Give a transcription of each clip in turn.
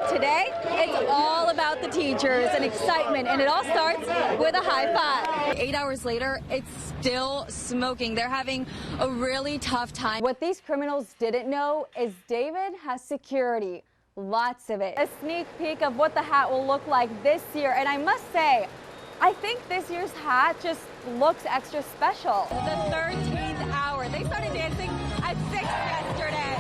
Today, it's all about the teachers and excitement, and it all starts with a high five. 8 hours later, it's still smoking. They're having a really tough time. What these criminals didn't know is David has security. Lots of it. A sneak peek of what the hat will look like this year, and I must say, I think this year's hat just looks extra special. The 13th hour. They started dancing at 6 yesterday.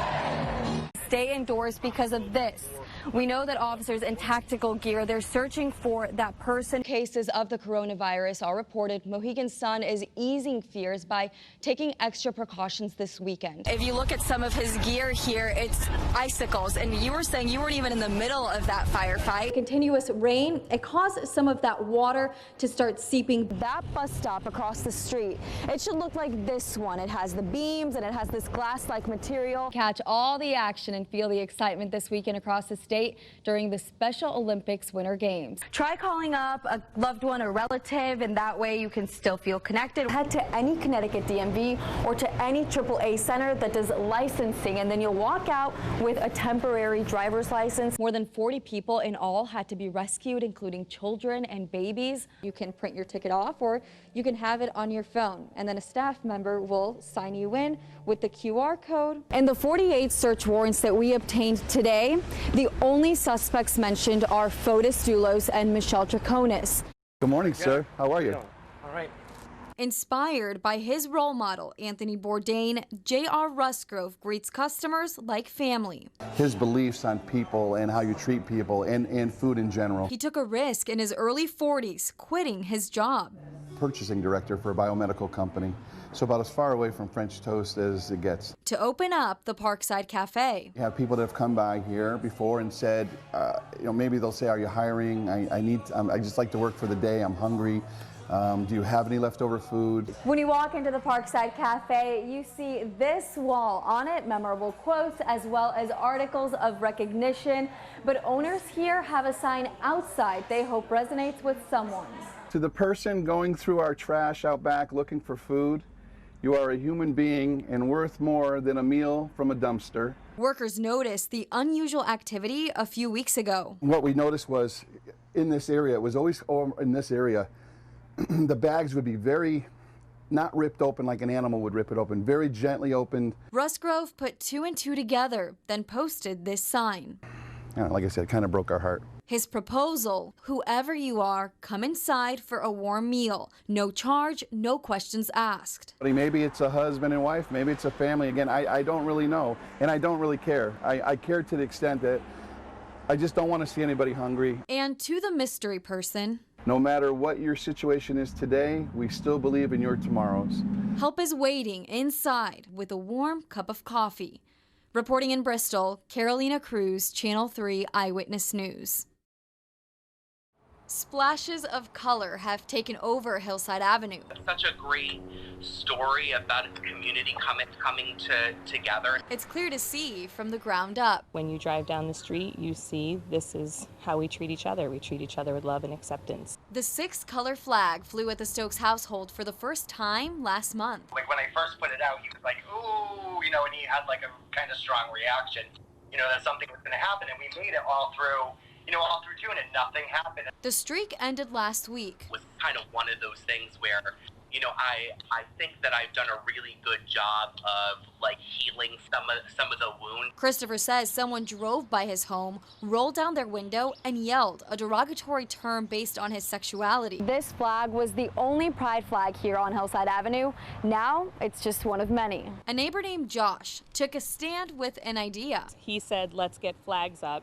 Stay indoors because of this. We know that officers in tactical gear, they're searching for that person. Cases of the coronavirus are reported. Mohegan Sun is easing fears by taking extra precautions this weekend. If you look at some of his gear here, it's icicles, and you were saying you weren't even in the middle of that firefight. Continuous rain, it caused some of that water to start seeping. That bus stop across the street, it should look like this one. It has the beams and it has this glass-like material. Catch all the action and feel the excitement this weekend across the state during the Special Olympics Winter Games. Try calling up a loved one or relative, and that way you can still feel connected. Head to any Connecticut DMV or to any AAA center that does licensing, and then you'll walk out with a temporary driver's license. More than 40 people in all had to be rescued, including children and babies. You can print your ticket off, or you can have it on your phone, and then a staff member will sign you in with the QR code. And the 48 search warrants that we obtained today, the only suspects mentioned are Fotis Doulos and Michelle Draconis. Good morning, sir. How are you? All right. Inspired by his role model, Anthony Bourdain, J.R. Rusgrove greets customers like family. His beliefs on people and how you treat people and food in general. He took a risk in his early 40s, quitting his job. Purchasing director for a biomedical company, so about as far away from French toast as it gets. To open up the Parkside Cafe. You have people that have come by here before and said, maybe they'll say, "Are you hiring? I just like to work for the day. I'm hungry. Do you have any leftover food?" When you walk into the Parkside Cafe, you see this wall. On it, memorable quotes as well as articles of recognition. But owners here have a sign outside they hope resonates with someone. To the person going through our trash out back looking for food, you are a human being and worth more than a meal from a dumpster. Workers noticed the unusual activity a few weeks ago. What we noticed was in this area, it was always in this area, the bags would be very, not ripped open like an animal would rip it open, very gently opened. Rusgrove put 2 and 2 together, then posted this sign. Like I said, it kind of broke our heart. His proposal, whoever you are, come inside for a warm meal. No charge, no questions asked. Maybe it's a husband and wife, maybe it's a family. Again, I don't really know, and I don't really care. I care to the extent that I just don't want to see anybody hungry. And to the mystery person, no matter what your situation is today, we still believe in your tomorrows. Help is waiting inside with a warm cup of coffee. Reporting in Bristol, Carolina Cruz, Channel 3 Eyewitness News. Splashes of color have taken over Hillside Avenue. Such a great story about a community coming together. It's clear to see from the ground up. When you drive down the street, you see this is how we treat each other. We treat each other with love and acceptance. The 6-color flag flew at the Stokes household for the first time last month. Like when I first put it out, he was like, ooh, and he had like a kind of strong reaction, that something was going to happen, and we made it all through June, and nothing happened. The streak ended last week. It was kind of one of those things where, I think that I've done a really good job of healing some of the wounds. Christopher says someone drove by his home, rolled down their window, and yelled a derogatory term based on his sexuality. This flag was the only pride flag here on Hillside Avenue. Now it's just one of many. A neighbor named Josh took a stand with an idea. He said, let's get flags up.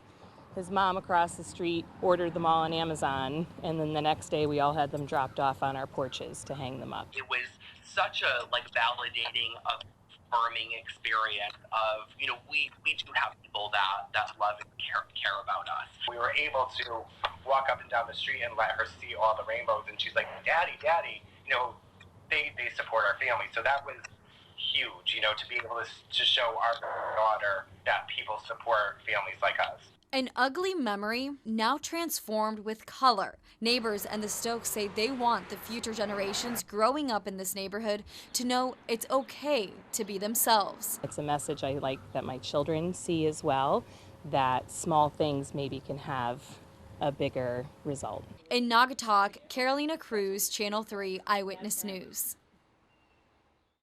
His mom across the street ordered them all on Amazon, and then the next day we all had them dropped off on our porches to hang them up. It was such a validating, affirming experience of, we do have people that love and care about us. We were able to walk up and down the street and let her see all the rainbows, and she's like, Daddy, they support our family. So that was huge, to be able to show our daughter that people support families like us. An ugly memory now transformed with color. Neighbors and the Stokes say they want the future generations growing up in this neighborhood to know it's okay to be themselves. It's a message I like that my children see as well, that small things maybe can have a bigger result. In Naugatuck, Carolina Cruz, Channel 3 Eyewitness News.